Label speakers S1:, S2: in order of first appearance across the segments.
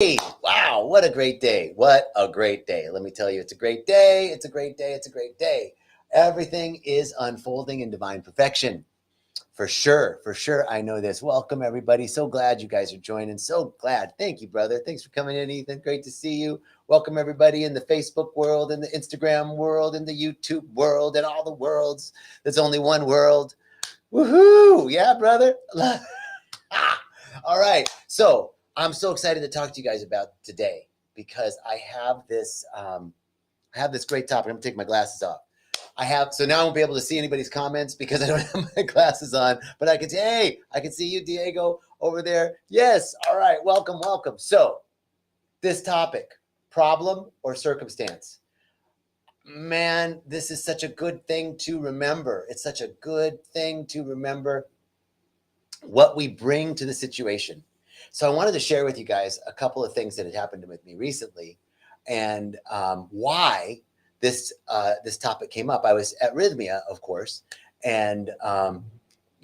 S1: Hey, wow, what a great day. What a great day. Let me tell you, it's a great day. It's a great day. It's a great day. Everything is unfolding in divine perfection. For sure. For sure. I know this. Welcome, everybody. So glad you guys are joining. So glad. Thank you, brother. Thanks for coming in, Ethan. Great to see you. Welcome, everybody in the Facebook world, in the Instagram world, in the YouTube world, and all the worlds. There's only one world. Woohoo. Yeah, brother. All right. So I'm so excited to talk to you guys about today because I have this great topic. I'm gonna take my glasses off. So now I won't be able to see anybody's comments because I don't have my glasses on, but I can say, hey, I can see you, Diego, over there. Yes. All right. Welcome, welcome. So this topic, problem or circumstance. Man, this is such a good thing to remember. It's such a good thing to remember what we bring to the situation. So I wanted to share with you guys a couple of things that had happened with me recently and why this topic came up. I was at Rythmia, of course, and at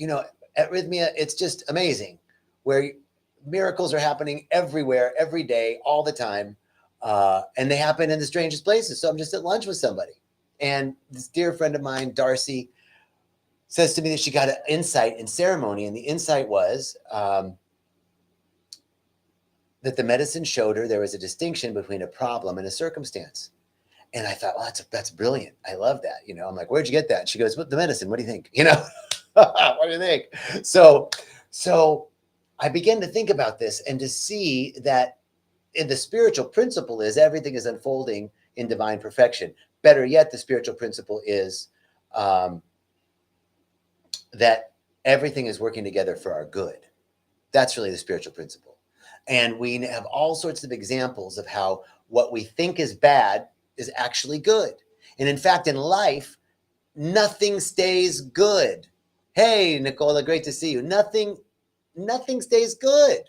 S1: Rythmia, it's just amazing where miracles are happening everywhere, every day, all the time, and they happen in the strangest places. So I'm just at lunch with somebody, and this dear friend of mine, Darcy, says to me that she got an insight in ceremony, and the insight was that the medicine showed her there was a distinction between a problem and a circumstance. And I thought, well, that's brilliant. I love that. I'm like, where'd you get that? And she goes, what, the medicine? What do you think? What do you think? So I began to think about this and to see that in the spiritual principle is everything is unfolding in divine perfection. Better yet, the spiritual principle is that everything is working together for our good. That's really the spiritual principle. And we have all sorts of examples of how what we think is bad is actually good. And in fact, in life, nothing stays good. Hey, Nicola, great to see you. Nothing stays good,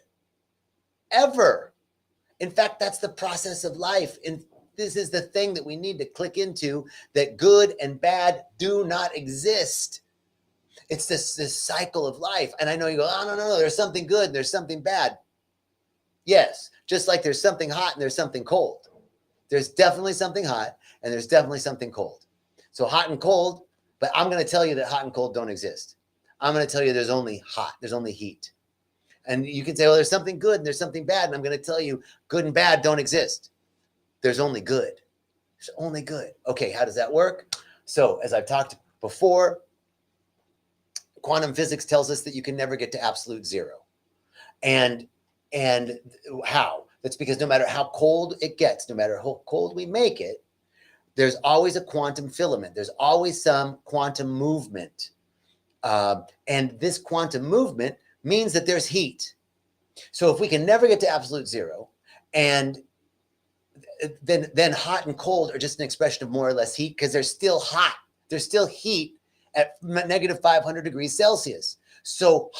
S1: ever. In fact, that's the process of life. And this is the thing that we need to click into, that good and bad do not exist. It's this cycle of life. And I know you go, oh, no, there's something good and there's something bad. Yes, just like there's something hot and there's something cold. There's definitely something hot and there's definitely something cold. So hot and cold, but I'm going to tell you that hot and cold don't exist. I'm going to tell you there's only hot, there's only heat. And you can say, well, there's something good and there's something bad. And I'm going to tell you good and bad don't exist. There's only good. There's only good. Okay, how does that work? So as I've talked before, quantum physics tells us that you can never get to absolute zero. And how? That's because no matter how cold it gets, no matter how cold we make it, there's always a quantum filament. There's always some quantum movement. And this quantum movement means that there's heat. So if we can never get to absolute zero, and then hot and cold are just an expression of more or less heat, because they're still hot. There's still heat at negative 500 degrees Celsius. So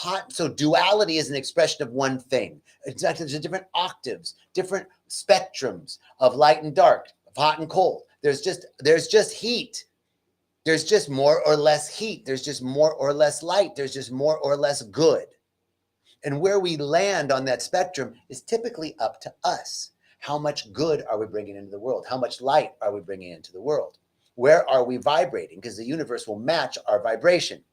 S1: duality is an expression of one thing. Exactly, there's different octaves, different spectrums of light and dark, of hot and cold. There's just heat. There's just more or less heat. There's just more or less light. There's just more or less good. And where we land on that spectrum is typically up to us. How much good are we bringing into the world? How much light are we bringing into the world? Where are we vibrating? Because the universe will match our vibration.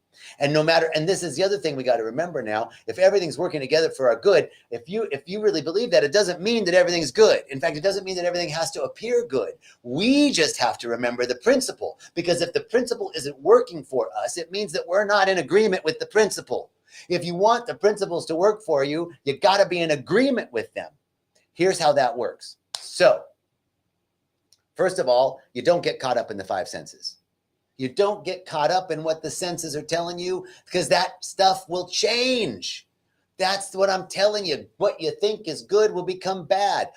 S1: And and this is the other thing we got to remember now, if everything's working together for our good, if you really believe that, it doesn't mean that everything's good. In fact, it doesn't mean that everything has to appear good. We just have to remember the principle, because if the principle isn't working for us, it means that we're not in agreement with the principle. If you want the principles to work for you, you got to be in agreement with them. Here's how that works. So, first of all, you don't get caught up in the five senses. You don't get caught up in what the senses are telling you, because that stuff will change. That's what I'm telling you. What you think is good will become bad.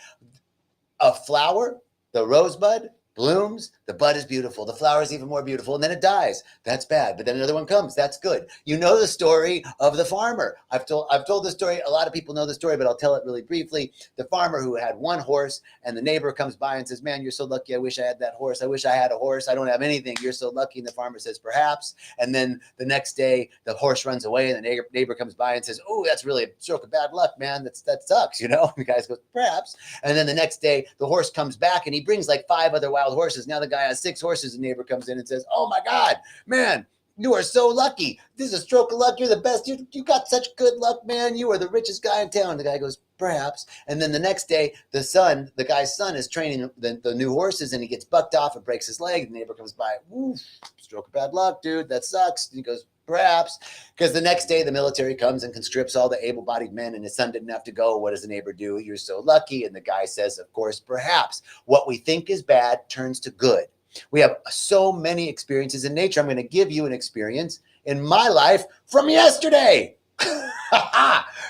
S1: A flower, the rosebud, blooms, The bud is beautiful. The flower is even more beautiful. And then it dies. That's bad. But then another one comes. That's good. You know the story of the farmer. I've told the story. A lot of people know the story, but I'll tell it really briefly. The farmer who had one horse, and the neighbor comes by and says, man, you're so lucky. I wish I had that horse. I wish I had a horse. I don't have anything. You're so lucky. And the farmer says, perhaps. And then the next day, the horse runs away, and the neighbor comes by and says, oh, that's really a stroke of bad luck, man. That sucks, you know? And the guy goes, perhaps. And then the next day, the horse comes back, and he brings like 5 other wild horses. Now the guy has 6 horses. The neighbor comes in and says, oh my God, man, you are so lucky. This is a stroke of luck. You're the best. You got such good luck, man. You are the richest guy in town. The guy goes, perhaps. And then the next day, the guy's son is training the new horses, and he gets bucked off and breaks his leg. The neighbor comes by, ooh, stroke of bad luck, dude. That sucks. And he goes, perhaps. Because the next day, the military comes and conscripts all the able-bodied men, and his son didn't have to go. What does the neighbor do? You're so lucky. And the guy says, of course, perhaps. What we think is bad turns to good. We have so many experiences in nature. I'm going to give you an experience in my life from yesterday.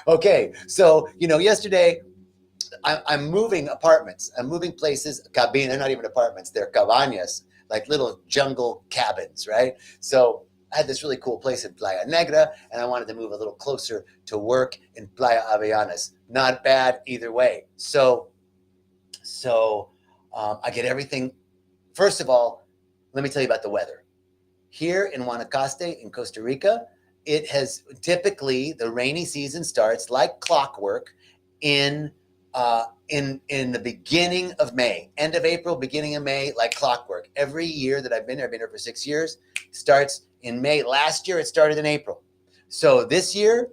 S1: Okay, so, yesterday I'm moving apartments. I'm moving places. They're not even apartments. They're cabañas, like little jungle cabins, right? So I had this really cool place in Playa Negra, and I wanted to move a little closer to work in Playa Avellanas. Not bad either way. So I get everything. First of all, let me tell you about the weather. Here in Guanacaste in Costa Rica, it has typically, the rainy season starts like clockwork in the beginning of May, end of April, beginning of May, like clockwork. Every year that I've been here for 6 years, starts in May. Last year, it started in April. So this year,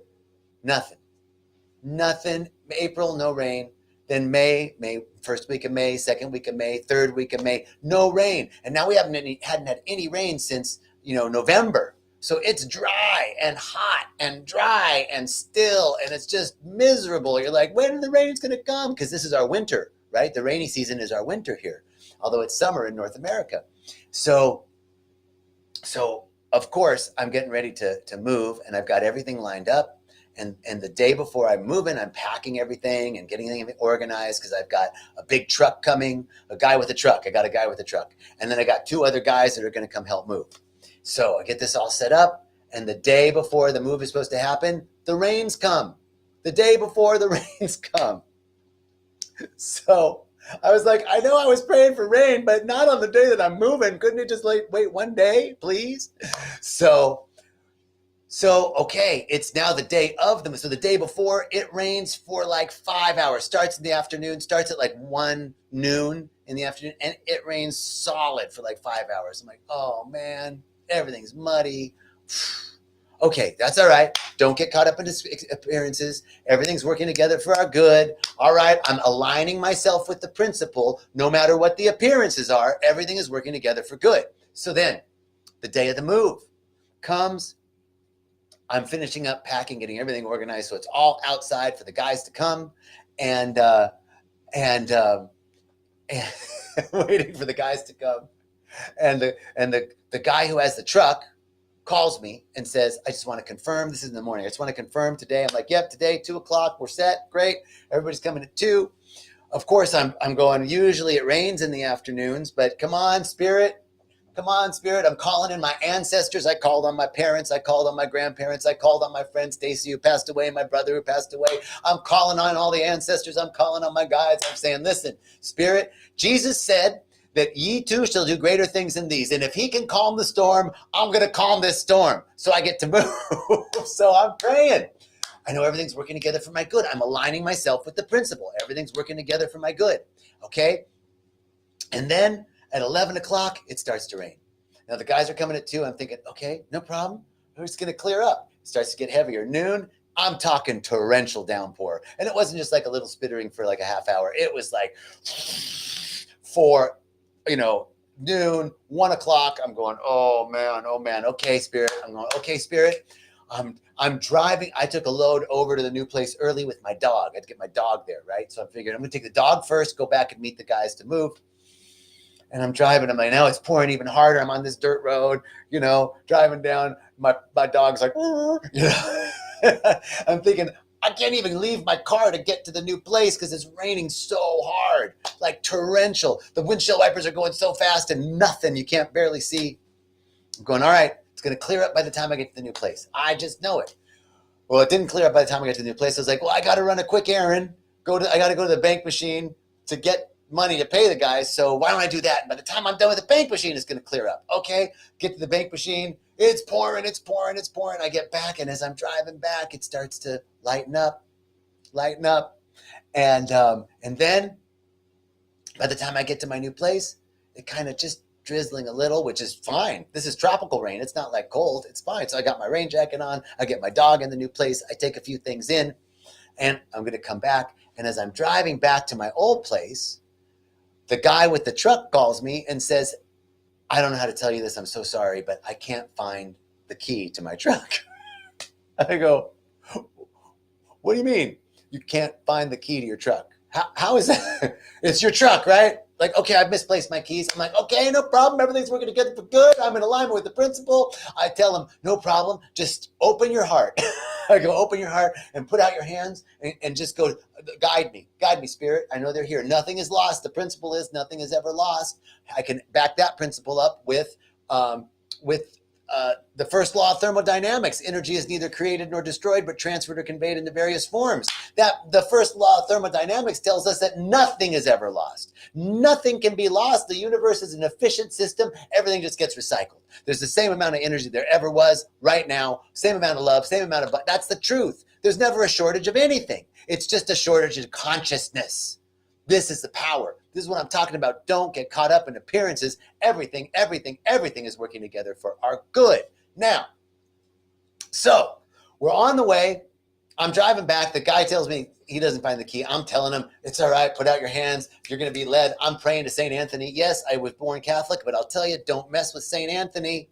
S1: nothing. April, no rain. Then May, first week of May, second week of May, third week of May, no rain. And now we hadn't had any rain since, November. So it's dry and hot and dry and still, and it's just miserable. You're like, when the rain's going to come? Because this is our winter, right? The rainy season is our winter here, although it's summer in North America. So of course, I'm getting ready to move, and I've got everything lined up. And the day before I'm moving, I'm packing everything and getting everything organized because I've got a big truck coming, a guy with a truck. I got a guy with a truck. And then I got 2 other guys that are going to come help move. So I get this all set up. And the day before the move is supposed to happen, the rains come. The day before the rains come. So I was like, I know I was praying for rain, but not on the day that I'm moving. Couldn't it just wait 1 day, please? So okay, it's now the day of them. So the day before, it rains for like 5 hours. Starts in the afternoon, starts at like 1 noon in the afternoon, and it rains solid for like 5 hours. I'm like, oh man, everything's muddy. Okay, that's all right. Don't get caught up in appearances. Everything's working together for our good. All right, I'm aligning myself with the principle. No matter what the appearances are, everything is working together for good. So then, the day of the move comes. I'm finishing up packing, getting everything organized, so it's all outside for the guys to come, and waiting for the guys to come. And the guy who has the truck calls me and says, I just want to confirm, this is in the morning, I just want to confirm today. I'm like, yep, today, 2 o'clock, we're set, great. Everybody's coming at 2. Of course, I'm going, usually it rains in the afternoons, but come on, Spirit. Come on, Spirit. I'm calling in my ancestors. I called on my parents. I called on my grandparents. I called on my friend Stacy, who passed away, my brother who passed away. I'm calling on all the ancestors. I'm calling on my guides. I'm saying, listen, Spirit, Jesus said that ye too shall do greater things than these. And if he can calm the storm, I'm going to calm this storm. So I get to move. So I'm praying. I know everything's working together for my good. I'm aligning myself with the principle. Everything's working together for my good. Okay? And then at 11 o'clock, it starts to rain. Now, the guys are coming at 2. I'm thinking, okay, no problem. We're just going to clear up. It starts to get heavier. Noon, I'm talking torrential downpour. And it wasn't just like a little spittering for like a half hour. It was like for, noon, 1 o'clock. I'm going, oh, man. Okay, Spirit. I'm going, okay, Spirit. I'm driving. I took a load over to the new place early with my dog. I had to get my dog there, right? So I'm figuring I'm going to take the dog first, go back and meet the guys to move. And I'm driving. I'm like, now it's pouring even harder. I'm on this dirt road, driving down. My dog's like, I'm thinking, I can't even leave my car to get to the new place because it's raining so hard, like torrential. The windshield wipers are going so fast and nothing. You can't barely see. I'm going, all right, it's going to clear up by the time I get to the new place. I just know it. Well, it didn't clear up by the time I got to the new place. I was like, well, I got to run a quick errand. I got to go to the bank machine to get money to pay the guys. So why don't I do that? And by the time I'm done with the bank machine, it's going to clear up. Okay, get to the bank machine. It's pouring, it's pouring, it's pouring. I get back, and as I'm driving back, it starts to lighten up. And then by the time I get to my new place, it kind of just drizzling a little, which is fine. This is tropical rain. It's not like cold. It's fine. So I got my rain jacket on. I get my dog in the new place. I take a few things in, and I'm going to come back. And as I'm driving back to my old place, the guy with the truck calls me and says, I don't know how to tell you this. I'm so sorry, but I can't find the key to my truck. I go, what do you mean you can't find the key to your truck? How is that? It's your truck, right? Like, okay, I've misplaced my keys. I'm like, okay, no problem. Everything's working together for good. I'm in alignment with the principle. I tell him, no problem. Just open your heart. I go, open your heart and put out your hands and just go, guide me, spirit. I know they're here. Nothing is lost. The principle is nothing is ever lost. I can back that principle up with the first law of thermodynamics. Energy is neither created nor destroyed, but transferred or conveyed into various forms. That the first law of thermodynamics tells us that nothing is ever lost. Nothing can be lost. The universe is an efficient system. Everything just gets recycled. There's the same amount of energy there ever was right now, same amount of love, same amount of, that's the truth. There's never a shortage of anything. It's just a shortage of consciousness. This is the power. This is what I'm talking about. Don't get caught up in appearances. Everything is working together for our good. Now, so we're on the way. I'm driving back. The guy tells me he doesn't find the key. I'm telling him, it's all right. Put out your hands. You're going to be led. I'm praying to St. Anthony. Yes, I was born Catholic, but I'll tell you, don't mess with St. Anthony.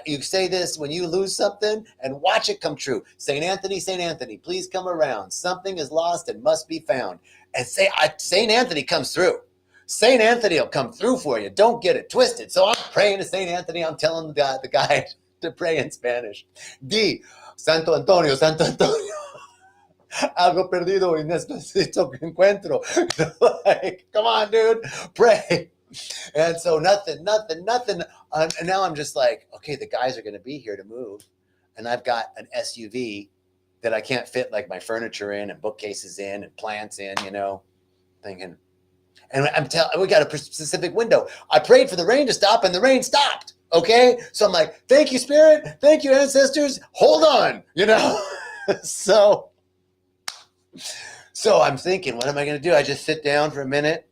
S1: You say this when you lose something and watch it come true. St. Anthony, please come around. Something is lost and must be found. And St. Anthony comes through. St. Anthony will come through for you. Don't get it twisted. So I'm praying to St. Anthony. I'm telling the guy to pray in Spanish. Santo Antonio. Algo perdido y necesito que encuentro. Like, come on, dude. Pray. And so nothing. And now I'm just like, okay, the guys are going to be here to move. And I've got an SUV that I can't fit like my furniture in and bookcases in and plants in, thinking. And we got a specific window. I prayed for the rain to stop and the rain stopped. Okay. So I'm like, thank you, Spirit. Thank you, ancestors. Hold on, So I'm thinking, what am I going to do? I just sit down for a minute.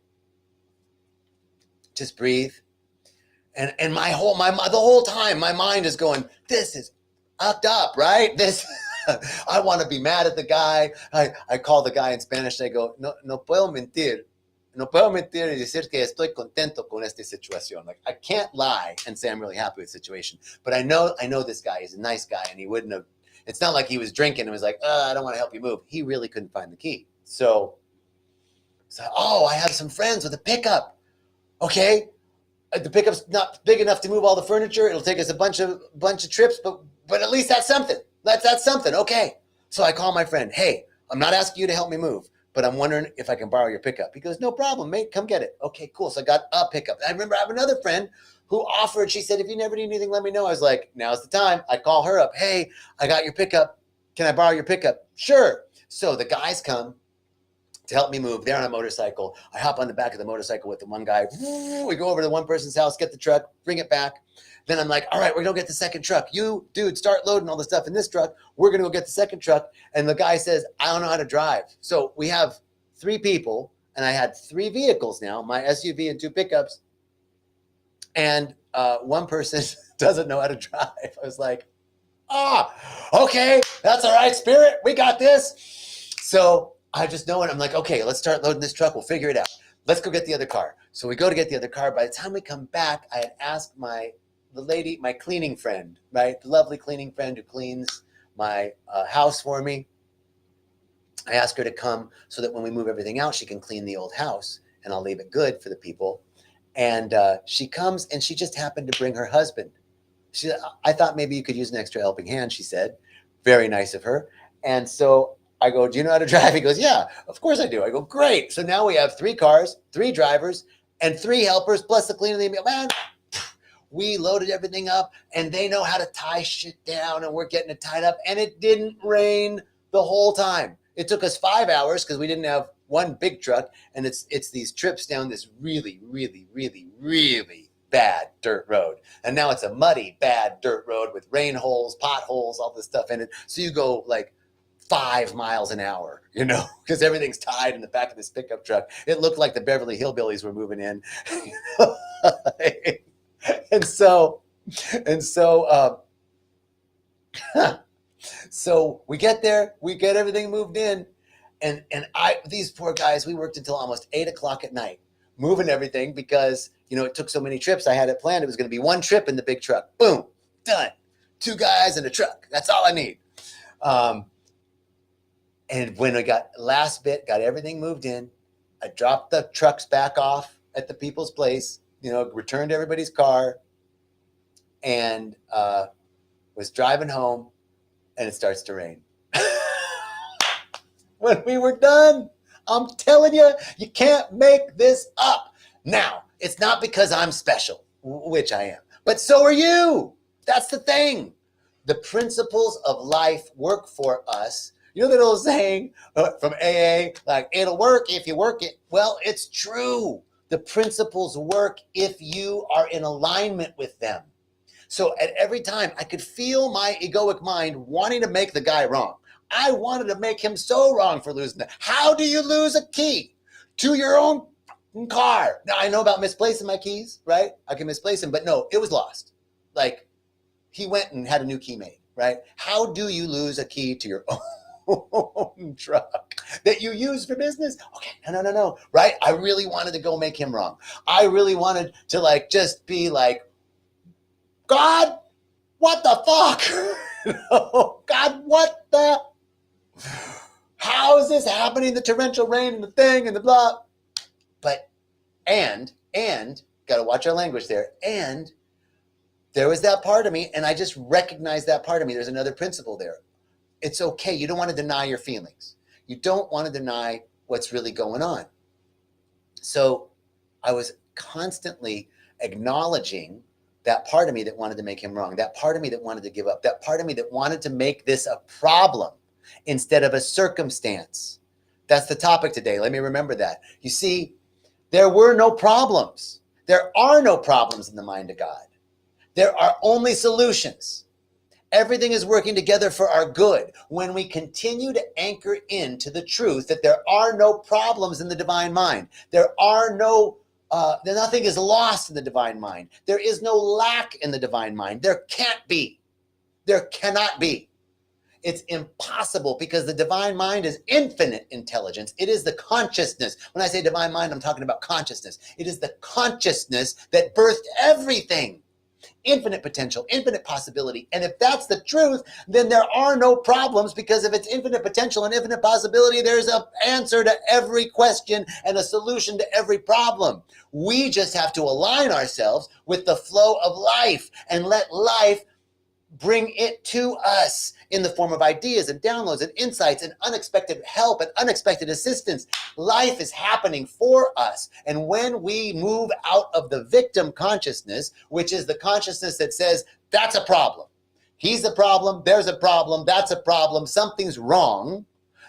S1: Just breathe. And the whole time, my mind is going, this is fucked up, right? I want to be mad at the guy. I call the guy in Spanish. I go, no puedo mentir. No puedo mentir y decir que estoy contento con esta situación. Like, I can't lie and say I'm really happy with the situation. But I know this guy. He's a nice guy, and he wouldn't have. It's not like he was drinking and was like, I don't want to help you move. He really couldn't find the key. So, I have some friends with a pickup. Okay. The pickup's not big enough to move all the furniture. It'll take us a bunch of trips, but at least that's something. That's something. Okay. So I call my friend. Hey, I'm not asking you to help me move, but I'm wondering if I can borrow your pickup. He goes, no problem, mate. Come get it. Okay, cool. So I got a pickup. I remember I have another friend who offered. She said, if you never need anything, let me know. I was like, now's the time. I call her up. Hey, I got your pickup. Can I borrow your pickup? Sure. So the guys come to help me move. They're on a motorcycle. I hop on the back of the motorcycle with the one guy. We go over to one person's house, get the truck, bring it back. Then I'm like, all right, we're going to get the second truck. You, dude, start loading all the stuff in this truck. We're going to go get the second truck. And the guy says, I don't know how to drive. So we have 3 people, and I had 3 vehicles now, my SUV and 2 pickups. And one person doesn't know how to drive. I was like, okay, that's all right, Spirit. We got this. So I just know it. I'm like, okay, let's start loading this truck. We'll figure it out. Let's go get the other car. So we go to get the other car. By the time we come back, I had asked my cleaning friend, right? The lovely cleaning friend who cleans my house for me. I asked her to come so that when we move everything out, she can clean the old house and I'll leave it good for the people. And she comes and she just happened to bring her husband. I thought maybe you could use an extra helping hand, she said. Very nice of her. And so I go, do you know how to drive? He goes, yeah, of course I do. I go, great. So now we have 3 cars, 3 drivers, and 3 helpers, plus the cleaner. Man, we loaded everything up, and they know how to tie shit down, and we're getting it tied up. And it didn't rain the whole time. It took us 5 hours because we didn't have one big truck, and it's these trips down this really, really, really, really bad dirt road. And now it's a muddy, bad dirt road with rain holes, potholes, all this stuff in it. So you go like 5 miles an hour, because everything's tied in the back of this pickup truck. It looked like the Beverly Hillbillies were moving in. And so so we get there, we get everything moved in, and these poor guys, we worked until almost 8:00 at night, moving everything because it took so many trips. I had it planned. It was going to be 1 trip in the big truck. Boom, done. 2 guys in a truck. That's all I need. And when I got last bit, got everything moved in, I dropped the trucks back off at the people's place, returned everybody's car, and was driving home, and it starts to rain. When we were done, I'm telling you, you can't make this up. Now, it's not because I'm special, which I am, but so are you. That's the thing. The principles of life work for us. You know that old saying from AA, like, it'll work if you work it. Well, it's true. The principles work if you are in alignment with them. So at every time, I could feel my egoic mind wanting to make the guy wrong. I wanted to make him so wrong for losing that. How do you lose a key to your own car? Now, I know about misplacing my keys, right? I can misplace them, but no, it was lost. Like, he went and had a new key made, right? How do you lose a key to your own truck that you use for business? Okay, no, right? I really wanted to go make him wrong. I really wanted to just be like, God, what the fuck? God, what the? How is this happening? The torrential rain and the thing and the blah. But, and, got to watch our language there. And there was that part of me, and I just recognized that part of me. There's another principle there. It's okay. You don't want to deny your feelings. You don't want to deny what's really going on. So I was constantly acknowledging that part of me that wanted to make him wrong, that part of me that wanted to give up, that part of me that wanted to make this a problem instead of a circumstance. That's the topic today. Let me remember that. You see, there were no problems. There are no problems in the mind of God. There are only solutions. Everything is working together for our good when we continue to anchor into the truth that there are no problems in the divine mind. Nothing is lost in the divine mind. There is no lack in the divine mind. There can't be. There cannot be. It's impossible because the divine mind is infinite intelligence. It is the consciousness. When I say divine mind, I'm talking about consciousness. It is the consciousness that birthed everything. Infinite potential, infinite possibility. And if that's the truth, then there are no problems, because if it's infinite potential and infinite possibility, there's an answer to every question and a solution to every problem. We just have to align ourselves with the flow of life and let life bring it to us in the form of ideas and downloads and insights and unexpected help and unexpected assistance. Life is happening for us. And when we move out of the victim consciousness, which is the consciousness that says, that's a problem, he's the problem, there's a problem, that's a problem, something's wrong,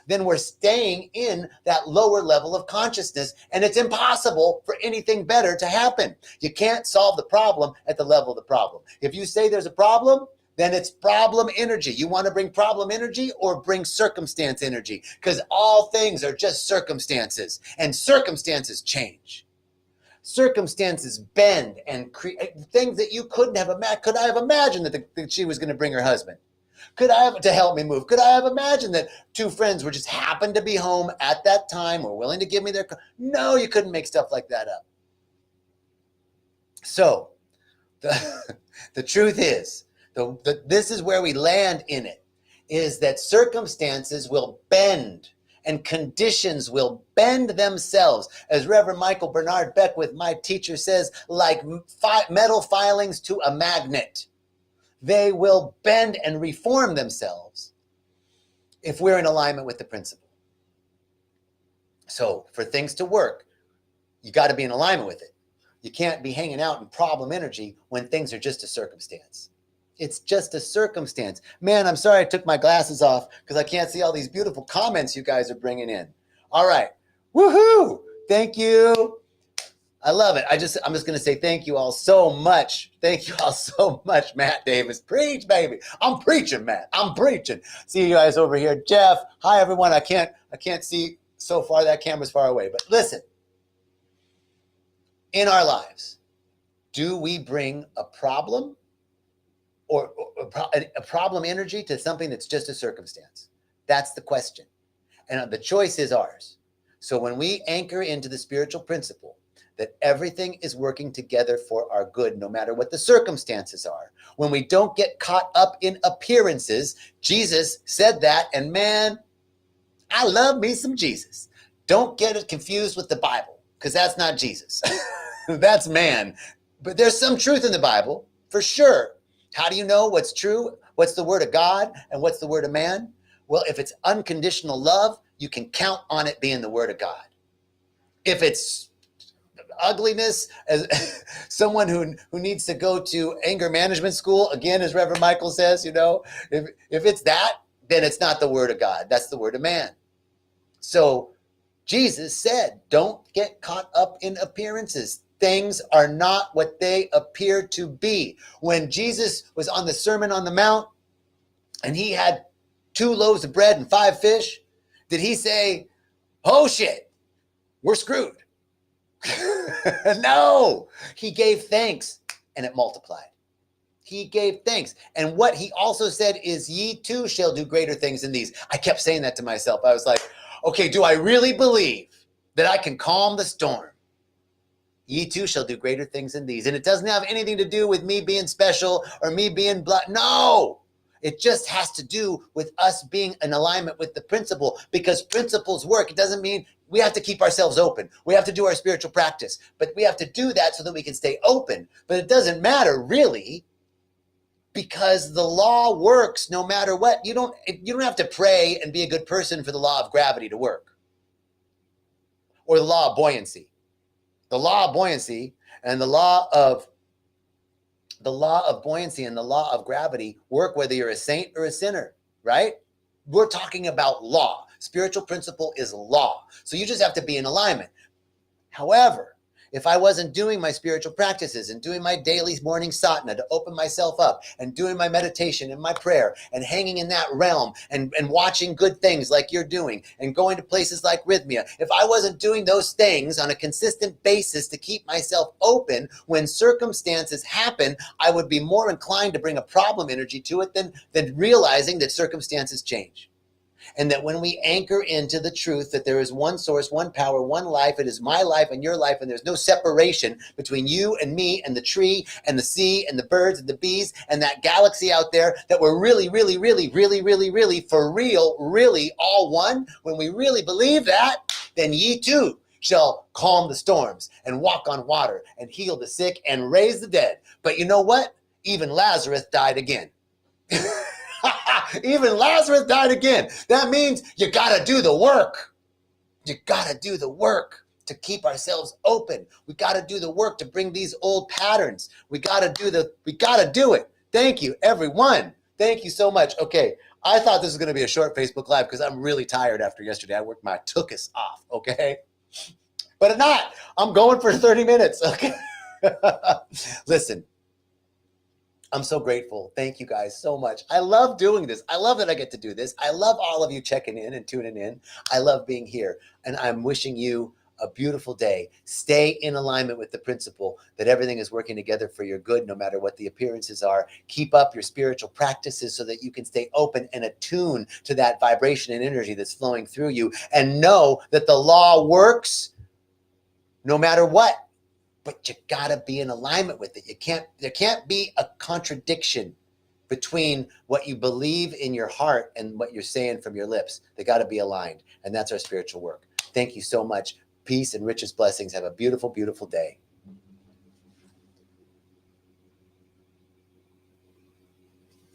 S1: then we're staying in that lower level of consciousness, and it's impossible for anything better to happen. You can't solve the problem at the level of the problem. If you say there's a problem, then it's problem energy. You want to bring problem energy or bring circumstance energy? Because all things are just circumstances, and circumstances change. Circumstances bend and create things that you couldn't have imagined. Could I have imagined that she was going to bring her husband? Could I have to help me move? Could I have imagined that 2 friends were just happened to be home at that time, were willing to give me their car? No, you couldn't make stuff like that up. So the truth is, this is where we land in it, is that circumstances will bend and conditions will bend themselves. As Reverend Michael Bernard Beckwith, my teacher, says, like metal filings to a magnet. They will bend and reform themselves if we're in alignment with the principle. So for things to work, you got to be in alignment with it. You can't be hanging out in problem energy when things are just a circumstance. It's just a circumstance. Man, I'm sorry I took my glasses off because I can't see all these beautiful comments you guys are bringing in. All right. Woohoo! Thank you. I love it. I'm just going to say thank you all so much. Thank you all so much, Matt Davis. Preach, baby. I'm preaching, Matt. I'm preaching. See you guys over here. Jeff, hi, everyone. I can't see so far. That camera's far away. But listen, in our lives, do we bring a problem or a problem energy to something that's just a circumstance? That's the question. And the choice is ours. So when we anchor into the spiritual principle that everything is working together for our good, no matter what the circumstances are, when we don't get caught up in appearances, Jesus said that, and man, I love me some Jesus. Don't get it confused with the Bible, because that's not Jesus. That's man. But there's some truth in the Bible, for sure. How do you know what's true? What's the word of God and what's the word of man? Well, if it's unconditional love, you can count on it being the word of God. If it's ugliness, as someone who needs to go to anger management school, again, as Reverend Michael says, if it's that, then it's not the word of God. That's the word of man. So Jesus said, don't get caught up in appearances. Things are not what they appear to be. When Jesus was on the Sermon on the Mount and he had 2 loaves of bread and 5 fish, did he say, oh shit, we're screwed? No, he gave thanks and it multiplied. He gave thanks. And what he also said is, ye too shall do greater things than these. I kept saying that to myself. I was like, okay, do I really believe that I can calm the storm? Ye too shall do greater things than these. And it doesn't have anything to do with me being special or me being no. It just has to do with us being in alignment with the principle, because principles work. It doesn't mean we have to keep ourselves open. We have to do our spiritual practice, but we have to do that so that we can stay open. But it doesn't matter really, because the law works no matter what. You don't have to pray and be a good person for the law of gravity to work, or the law of buoyancy. The law of buoyancy and the law of buoyancy and the law of gravity work whether you're a saint or a sinner, right? We're talking about law. Spiritual principle is law. So you just have to be in alignment. However, if I wasn't doing my spiritual practices and doing my daily morning sadhana to open myself up and doing my meditation and my prayer and hanging in that realm and watching good things like you're doing and going to places like Rythmia, if I wasn't doing those things on a consistent basis to keep myself open, when circumstances happen, I would be more inclined to bring a problem energy to it than realizing that circumstances change. And that when we anchor into the truth that there is one source, one power, one life, it is my life and your life, and there's no separation between you and me and the tree and the sea and the birds and the bees and that galaxy out there, that we're really, really, really, really, really, really, for real, really all one. When we really believe that, then ye too shall calm the storms and walk on water and heal the sick and raise the dead. But you know what? Even Lazarus died again. Even Lazarus died again. That means you got to do the work. You got to do the work to keep ourselves open. We got to do the work to bring these old patterns. We got to do it. Thank you, everyone. Thank you so much. Okay, I thought this was going to be a short Facebook Live because I'm really tired after yesterday. I worked my tuchus off, okay? But it's not. I'm going for 30 minutes, okay? Listen. I'm so grateful. Thank you guys so much. I love doing this. I love that I get to do this. I love all of you checking in and tuning in. I love being here. And I'm wishing you a beautiful day. Stay in alignment with the principle that everything is working together for your good, no matter what the appearances are. Keep up your spiritual practices so that you can stay open and attuned to that vibration and energy that's flowing through you. And know that the law works no matter what. But you gotta be in alignment with it. There can't be a contradiction between what you believe in your heart and what you're saying from your lips. They gotta be aligned. And that's our spiritual work. Thank you so much. Peace and richest blessings. Have a beautiful, beautiful day.